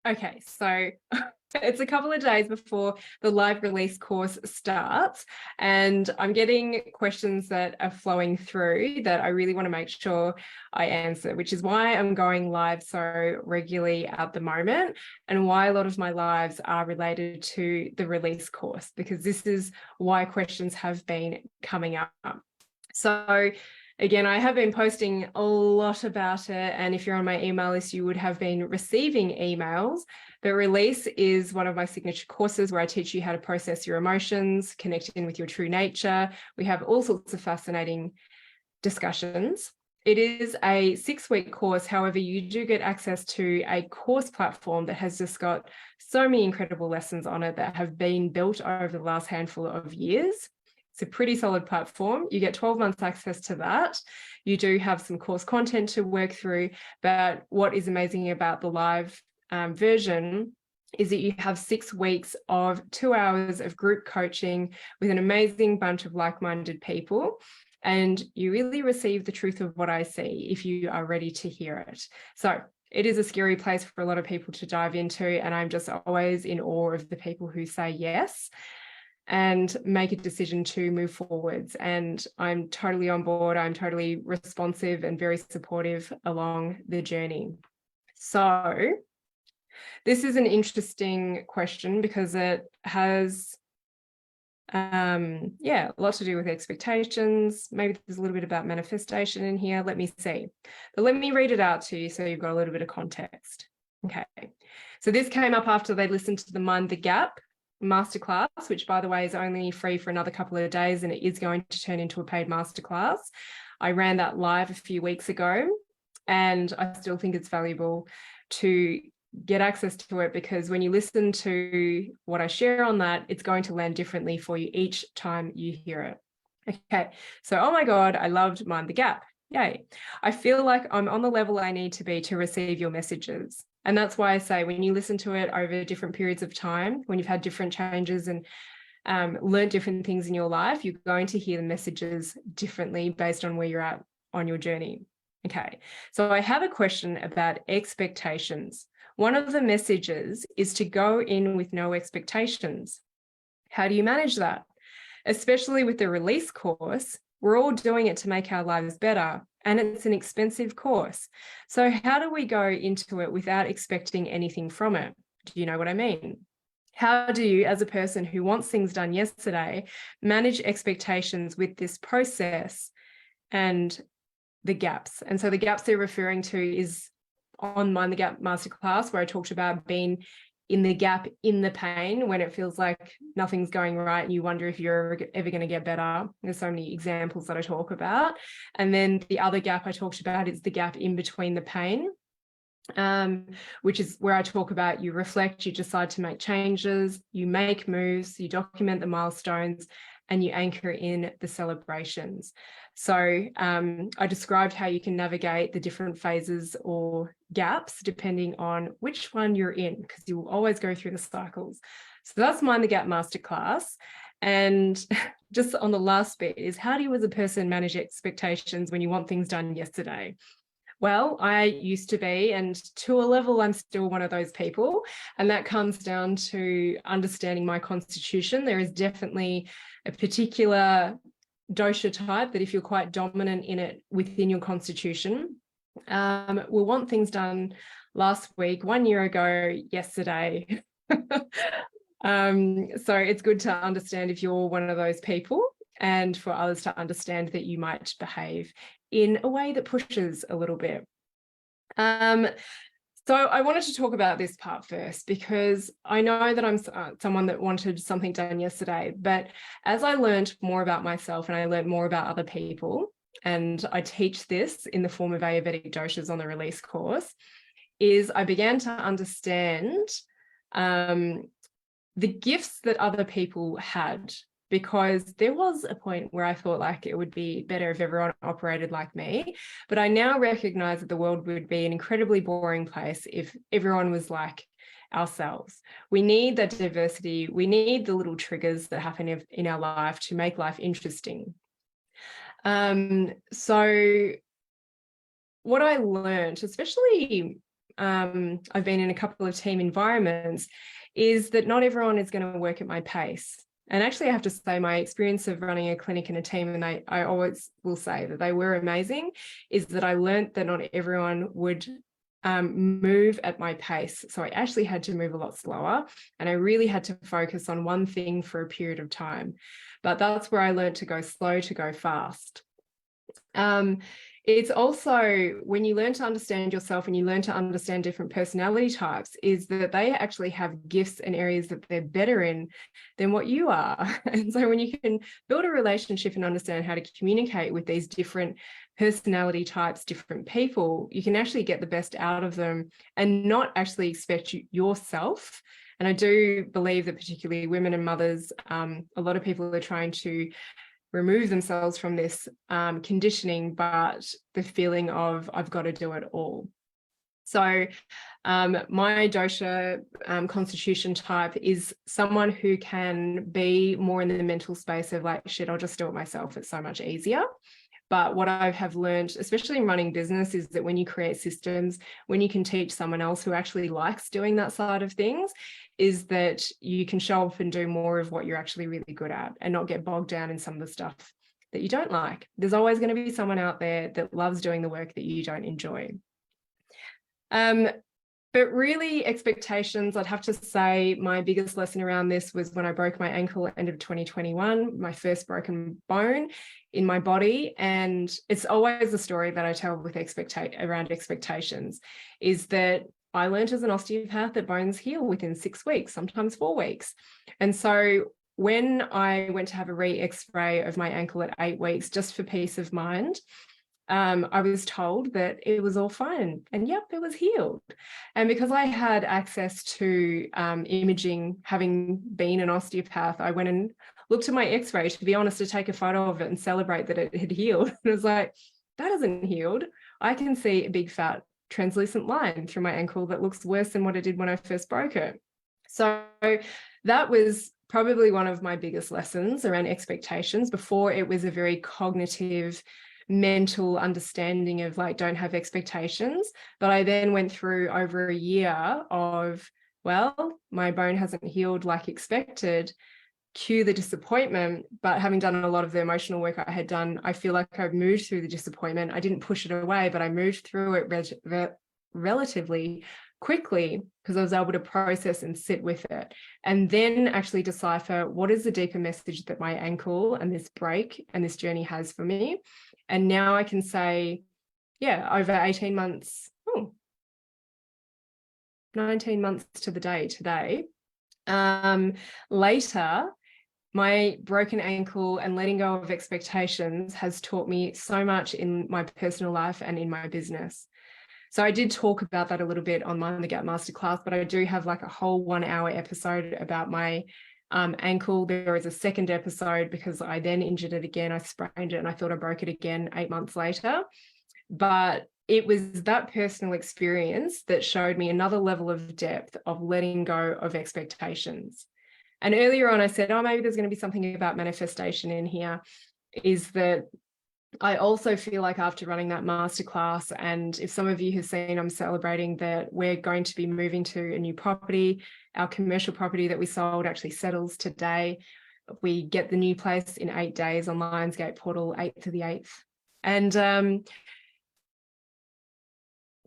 Okay, so it's a couple of days before the live release course starts, and I'm getting questions that are flowing through that I really want to make sure I answer, which is why I'm going live so regularly at the moment and why a lot of my lives are related to the release course, because this is why questions have been coming up. So again, I have been posting a lot about it, and if you're on my email list, you would have been receiving emails. The release is one of my signature courses where I teach you how to process your emotions, connect in with your true nature. We have all sorts of fascinating discussions. It is a 6-week course. However, you do get access to a course platform that has just got so many incredible lessons on it that have been built over the last handful of years. It's a pretty solid platform. You get 12 months access to that. You do have some course content to work through, but what is amazing about the live version is that you have 6 weeks of 2 hours of group coaching with an amazing bunch of like-minded people. And you really receive the truth of what I see if you are ready to hear it. So it is a scary place for a lot of people to dive into, and I'm just always in awe of the people who say yes and make a decision to move forwards. And I'm totally on board. I'm totally responsive and very supportive along the journey. So this is an interesting question because it has a lot to do with expectations. Maybe there's a little bit about manifestation in here. Let me see. But let me read it out to you so you've got a little bit of context. Okay. So this came up after they listened to the Mind the Gap masterclass, which by the way is only free for another couple of days, and it is going to turn into a paid masterclass. I ran that live a few weeks ago, and I still think it's valuable to get access to it, because when you listen to what I share on that, it's going to land differently for you each time you hear it. Okay, so oh my God, I loved Mind the Gap. Yay. I feel like I'm on the level I need to be to receive your messages. And that's why I say when you listen to it over different periods of time, when you've had different changes and learned different things in your life, you're going to hear the messages differently based on where you're at on your journey. Okay, so I have a question about expectations. One of the messages is to go in with no expectations. How do you manage that? Especially with the release course, we're all doing it to make our lives better, and it's an expensive course. So how do we go into it without expecting anything from it? Do you know what I mean? How do you, as a person who wants things done yesterday, manage expectations with this process and the gaps? And so the gaps they're referring to is on Mind the Gap masterclass, where I talked about being in the gap, in the pain, when it feels like nothing's going right and you wonder if you're ever going to get better. There's so many examples that I talk about. And then the other gap I talked about is the gap in between the pain, which is where I talk about you reflect, you decide to make changes, you make moves, you document the milestones, and you anchor in the celebrations. So I described how you can navigate the different phases or gaps depending on which one you're in, because you will always go through the cycles. So that's Mind the Gap masterclass. And just on the last bit is, how do you as a person manage expectations when you want things done yesterday? Well, I used to be, and to a level, I'm still one of those people. And that comes down to understanding my constitution. There is definitely a particular dosha type that if you're quite dominant in it within your constitution, will want things done last week, 1 year ago, yesterday. So it's good to understand if you're one of those people, and for others to understand that you might behave in a way that pushes a little bit. So I wanted to talk about this part first, because I know that I'm someone that wanted something done yesterday, but as I learned more about myself and I learned more about other people, and I teach this in the form of Ayurvedic doshas on the release course, is I began to understand the gifts that other people had, because there was a point where I thought like it would be better if everyone operated like me. But I now recognize that the world would be an incredibly boring place if everyone was like ourselves. We need that diversity. We need the little triggers that happen in our life to make life interesting. So what I learned, especially I've been in a couple of team environments, is that not everyone is going to work at my pace. And actually, I have to say my experience of running a clinic and a team, and I always will say that they were amazing, is that I learned that not everyone would move at my pace. So I actually had to move a lot slower, and I really had to focus on one thing for a period of time. But that's where I learned to go slow to go fast. It's also when you learn to understand yourself and you learn to understand different personality types, is that they actually have gifts and areas that they're better in than what you are. And so when you can build a relationship and understand how to communicate with these different personality types, different people, you can actually get the best out of them and not actually expect yourself. And I do believe that particularly women and mothers, a lot of people are trying to remove themselves from this conditioning, but the feeling of I've got to do it all. So my dosha constitution type is someone who can be more in the mental space of like, shit, I'll just do it myself. It's so much easier. But what I have learned, especially in running business, is that when you create systems, when you can teach someone else who actually likes doing that side of things, is that you can show up and do more of what you're actually really good at and not get bogged down in some of the stuff that you don't like. There's always going to be someone out there that loves doing the work that you don't enjoy. But really, expectations, I'd have to say my biggest lesson around this was when I broke my ankle at the end of 2021, my first broken bone in my body. And it's always a story that I tell with around expectations, is that I learned as an osteopath that bones heal within 6 weeks, sometimes 4 weeks. And so when I went to have a re-x-ray of my ankle at 8 weeks, just for peace of mind, I was told that it was all fine, and yep, it was healed. And because I had access to imaging, having been an osteopath, I went and looked at my x-ray, to be honest, to take a photo of it and celebrate that it had healed. And it was like, that isn't healed. I can see a big fat translucent line through my ankle that looks worse than what it did when I first broke it. So that was probably one of my biggest lessons around expectations. Before, it was a very cognitive, mental understanding of like, don't have expectations. But I then went through over a year of, well, my bone hasn't healed like expected, cue the disappointment. But having done a lot of the emotional work I had done, I feel like I've moved through the disappointment. I didn't push it away, but I moved through it relatively quickly because I was able to process and sit with it, and then actually decipher what is the deeper message that my ankle and this break and this journey has for me. And now I can say, yeah, over 18 months, 19 months to the day today, later, my broken ankle and letting go of expectations has taught me so much in my personal life and in my business. So I did talk about that a little bit on Mind the Gap Masterclass, but I do have like a whole 1 hour episode about my ankle. There is a second episode because I then injured it again. I sprained it and I thought I broke it again 8 months later. But it was that personal experience that showed me another level of depth of letting go of expectations. And earlier on, I said, oh, maybe there's going to be something about manifestation in here, is that I also feel like after running that masterclass, and if some of you have seen, I'm celebrating that we're going to be moving to a new property. Our commercial property that we sold actually settles today. We get the new place in 8 days on Lionsgate Portal, 8th to the 8th. And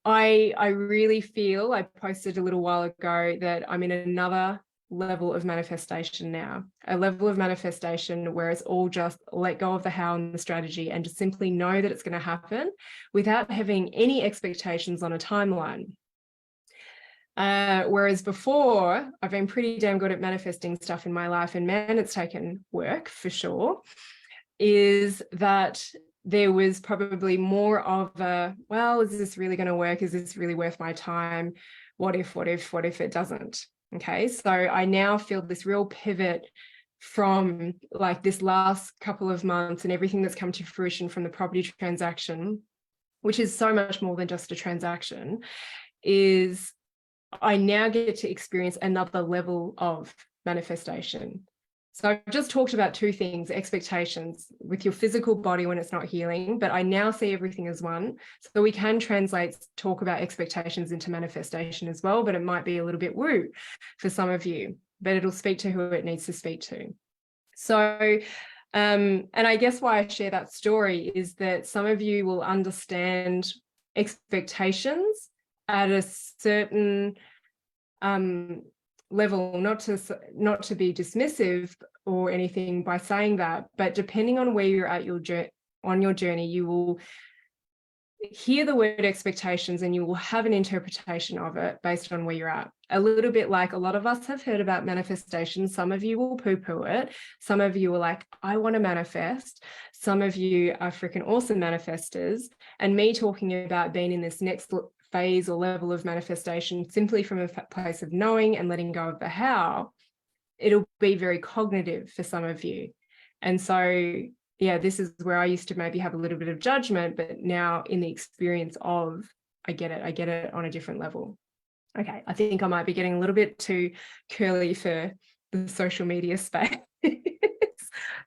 I really feel, I posted a little while ago that I'm in another level of manifestation now, a level of manifestation where it's all just let go of the how and the strategy and just simply know that it's going to happen without having any expectations on a timeline. Whereas before, I've been pretty damn good at manifesting stuff in my life, and man, it's taken work for sure, is that there was probably more of a, well, is this really going to work? Is this really worth my time? What if it doesn't? Okay, so I now feel this real pivot from like this last couple of months and everything that's come to fruition from the property transaction, which is so much more than just a transaction, is I now get to experience another level of manifestation. So I've just talked about two things: expectations with your physical body when it's not healing, but I now see everything as one. So we can talk about expectations into manifestation as well, but it might be a little bit woo for some of you, but it'll speak to who it needs to speak to. So, and I guess why I share that story is that some of you will understand expectations at a certain level, not to be dismissive or anything by saying that, but depending on where you're at on your journey, you will hear the word expectations and you will have an interpretation of it based on where you're at. A little bit like a lot of us have heard about manifestation. Some of you will poo-poo it. Some of you are like, I want to manifest. Some of you are freaking awesome manifestors. And me talking about being in this next phase or level of manifestation simply from a place of knowing and letting go of the how, it'll be very cognitive for some of you. And so, yeah, this is where I used to maybe have a little bit of judgment, but now in the experience of, I get it on a different level. Okay, I think I might be getting a little bit too curly for the social media space.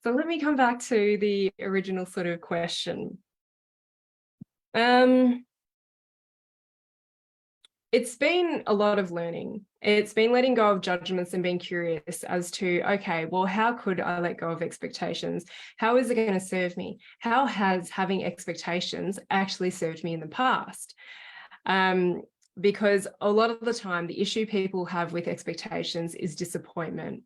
So let me come back to the original sort of question. It's been a lot of learning. It's been letting go of judgments and being curious as to, okay, well, how could I let go of expectations? How is it going to serve me? How has having expectations actually served me in the past? Because a lot of the time, the issue people have with expectations is disappointment.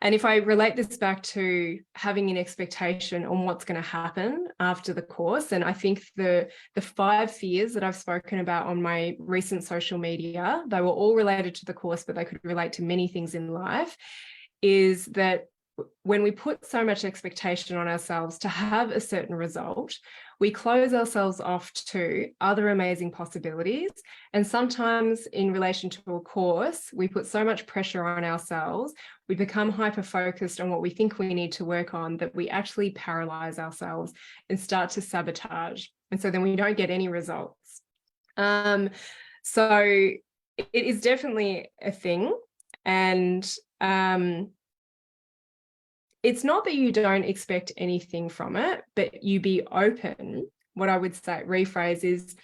And if I relate this back to having an expectation on what's going to happen after the course, and I think the 5 fears that I've spoken about on my recent social media, they were all related to the course, but they could relate to many things in life, is that when we put so much expectation on ourselves to have a certain result, we close ourselves off to other amazing possibilities. And sometimes in relation to a course, we put so much pressure on ourselves, we become hyper-focused on what we think we need to work on, that we actually paralyze ourselves and start to sabotage. And so then we don't get any results. So it is definitely a thing. And it's not that you don't expect anything from it, but you be open. What I would say, rephrase, is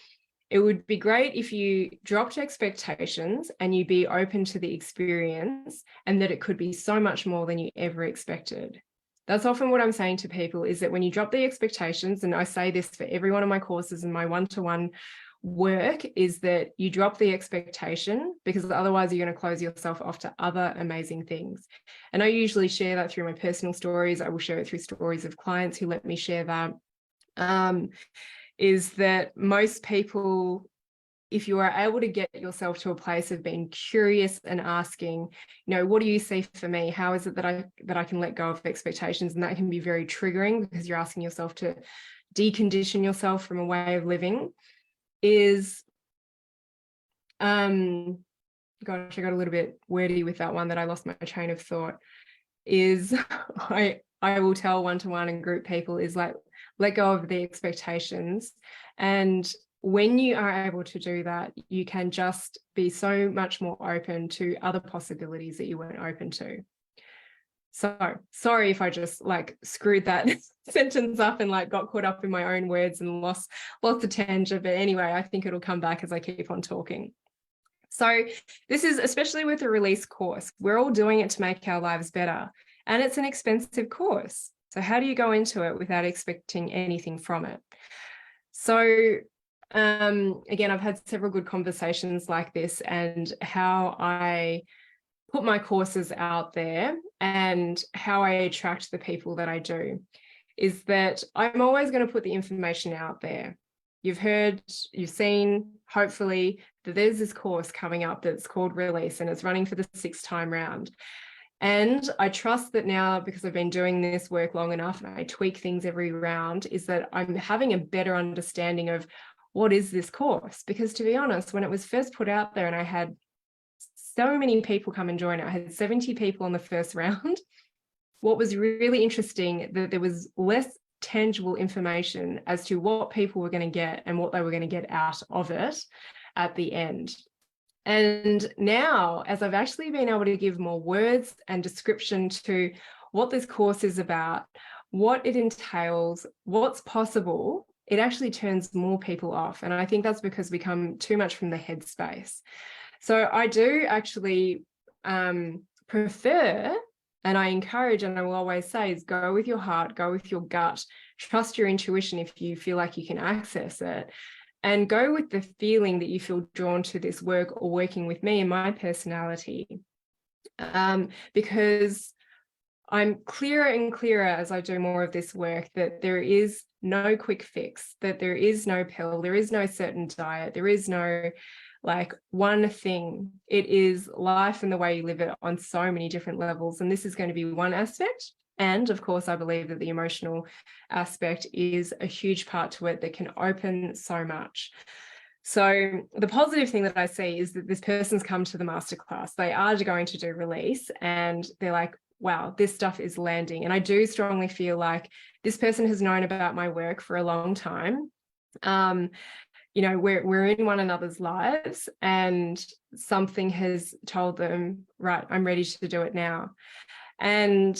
it would be great if you dropped expectations and you be open to the experience, and that it could be so much more than you ever expected. That's often what I'm saying to people, is that when you drop the expectations, and I say this for every one of my courses and my one-to-one work, is that you drop the expectation, because otherwise you're going to close yourself off to other amazing things. And I usually share that through my personal stories. I will share it through stories of clients who let me share that. Is that most people, if you are able to get yourself to a place of being curious and asking, what do you see for me? How is it that I can let go of expectations? And that can be very triggering, because you're asking yourself to decondition yourself from a way of living. Is gosh, I got a little bit wordy with that one, that I lost my train of thought. Is I will tell one-to-one and group people is like, let go of the expectations. And when you are able to do that, you can just be so much more open to other possibilities that you weren't open to. So sorry if I just screwed that sentence up and got caught up in my own words and lost the tangent. But anyway, I think it'll come back as I keep on talking. So this is, especially with a release course, we're all doing it to make our lives better. And it's an expensive course. So how do you go into it without expecting anything from it? So again, I've had several good conversations like this, and how I put my courses out there and how I attract the people that I do is that I'm always going to put the information out there. You've seen, hopefully, that there's this course coming up that's called Release, and it's running for the 6th time round. And I trust that now, because I've been doing this work long enough and I tweak things every round, is that I'm having a better understanding of what is this course. Because to be honest, when it was first put out there and I had so many people come and join it, I had 70 people on the first round. What was really interesting, that there was less tangible information as to what people were going to get and what they were going to get out of it at the end. And now, as I've actually been able to give more words and description to what this course is about, what it entails, what's possible, it actually turns more people off. And I think that's because we come too much from the headspace. So I do actually prefer, and I encourage, and I will always say, is go with your heart, go with your gut, trust your intuition if you feel like you can access it, and go with the feeling that you feel drawn to this work or working with me and my personality. Because I'm clearer and clearer as I do more of this work that there is no quick fix, that there is no pill, there is no certain diet, there is no like one thing. It is life and the way you live it on so many different levels. And this is going to be one aspect. And of course, I believe that the emotional aspect is a huge part to it that can open so much. So the positive thing that I see is that this person's come to the masterclass. They are going to do release and they're like, wow, this stuff is landing. And I do strongly feel like this person has known about my work for a long time. You know, we're in one another's lives and something has told them, right, I'm ready to do it now. And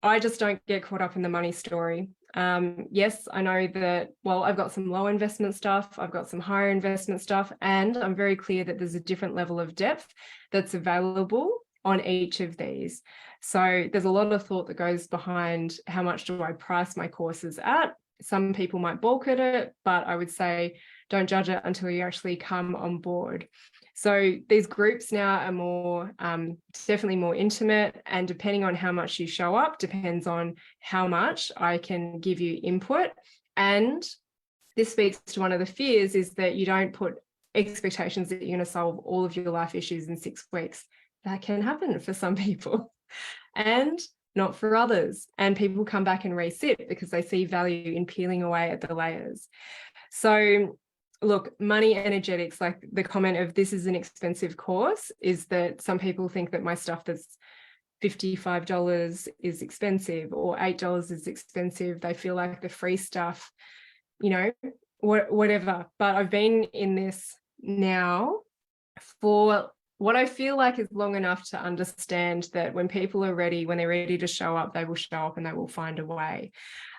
I just don't get caught up in the money story. Yes, I know that, well, I've got some low investment stuff, I've got some higher investment stuff, and I'm very clear that there's a different level of depth that's available on each of these. So there's a lot of thought that goes behind how much do I price my courses at. Some people might balk at it, but I would say don't judge it until you actually come on board. So these groups now are more, definitely more intimate, and depending on how much you show up, depends on how much I can give you input. And this speaks to one of the fears, is that you don't put expectations that you're going to solve all of your life issues in 6 weeks. That can happen for some people and not for others. And people come back and resit because they see value in peeling away at the layers. So look, money energetics, like the comment of this is an expensive course, is that some people think that my stuff that's $55 is expensive or $8 is expensive. They feel like the free stuff, you know, whatever. But I've been in this now for what I feel like is long enough to understand that when people are ready, when they're ready to show up, they will show up and they will find a way.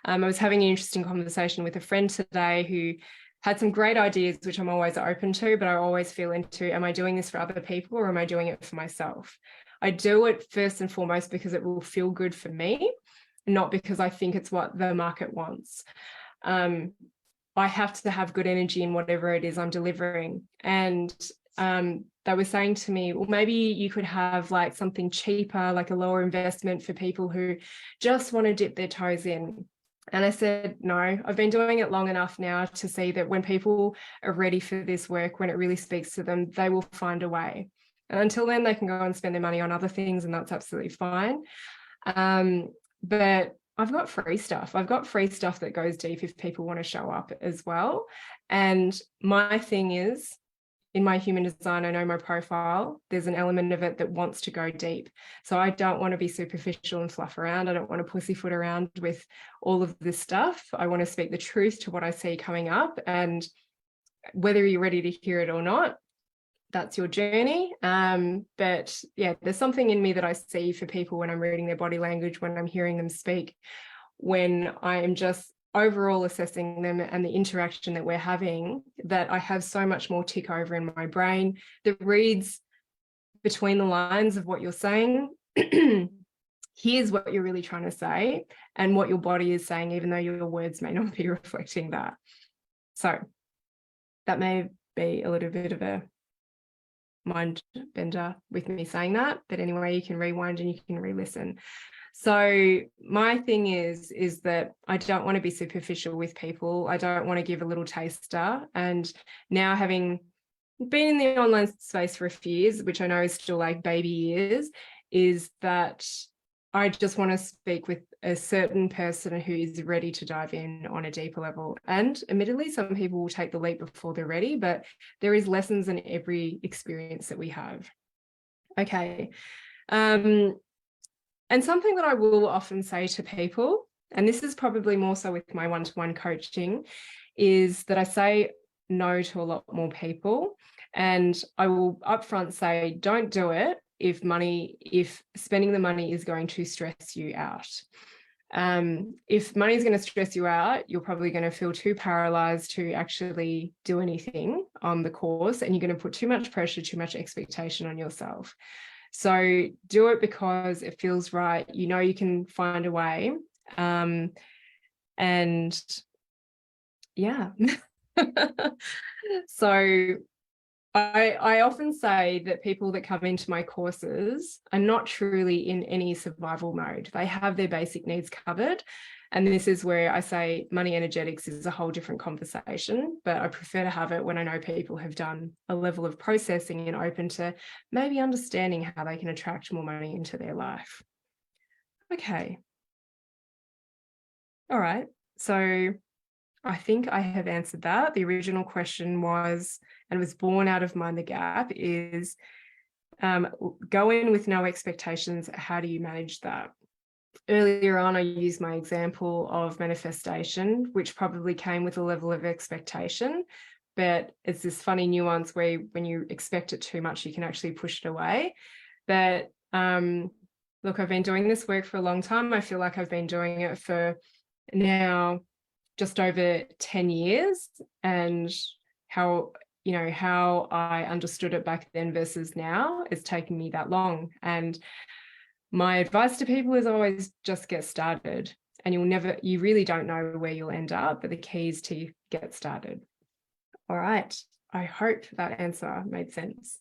I was having an interesting conversation with a friend today who had some great ideas, which I'm always open to, but I always feel into, am I doing this for other people or am I doing it for myself? I do it first and foremost because it will feel good for me, not because I think it's what the market wants. I have to have good energy in whatever it is I'm delivering. And they were saying to me, well, maybe you could have like something cheaper, like a lower investment for people who just want to dip their toes in. And I said, no, I've been doing it long enough now to see that when people are ready for this work, when it really speaks to them, they will find a way. And until then, they can go and spend their money on other things, and that's absolutely fine. But I've got free stuff. I've got free stuff that goes deep if people want to show up as well. And my thing is, in my human design, I know my profile, there's an element of it that wants to go deep. So I don't want to be superficial and fluff around. I don't want to pussyfoot around with all of this stuff. I want to speak the truth to what I see coming up. And whether you're ready to hear it or not, that's your journey. But yeah, there's something in me that I see for people when I'm reading their body language, when I'm hearing them speak, when I am just overall assessing them and the interaction that we're having, that I have so much more tick over in my brain that reads between the lines of what you're saying. Here's what you're really trying to say and what your body is saying, even though your words may not be reflecting that. So that may be a little bit of a mind bender with me saying that, but anyway, you can rewind and you can re-listen. So my thing is that I don't want to be superficial with people. I don't want to give a little taster. And now, having been in the online space for a few years, which I know is still like baby years, is that I just want to speak with a certain person who is ready to dive in on a deeper level. And admittedly, some people will take the leap before they're ready, but there is lessons in every experience that we have. Okay. And something that I will often say to people, and this is probably more so with my one-to-one coaching, is that I say no to a lot more people. And I will upfront say, don't do it if spending the money is going to stress you out. If money is going to stress you out, you're probably going to feel too paralyzed to actually do anything on the course, and you're going to put too much pressure, too much expectation on yourself. So do it because it feels right. You know you can find a way. And yeah. So I often say that people that come into my courses are not truly in any survival mode. They have their basic needs covered. And this is where I say money energetics is a whole different conversation, but I prefer to have it when I know people have done a level of processing and open to maybe understanding how they can attract more money into their life. Okay. All right. So I think I have answered that. The original question was, and was born out of Mind the Gap, is go in with no expectations. How do you manage that? Earlier on, I used my example of manifestation, which probably came with a level of expectation, but it's this funny nuance where when you expect it too much, you can actually push it away. But look, I've been doing this work for a long time. I feel like I've been doing it for now just over 10 years, and how I understood it back then versus now, it's taken me that long. And my advice to people is always just get started, and you really don't know where you'll end up, but the key is to get started. All right. I hope that answer made sense.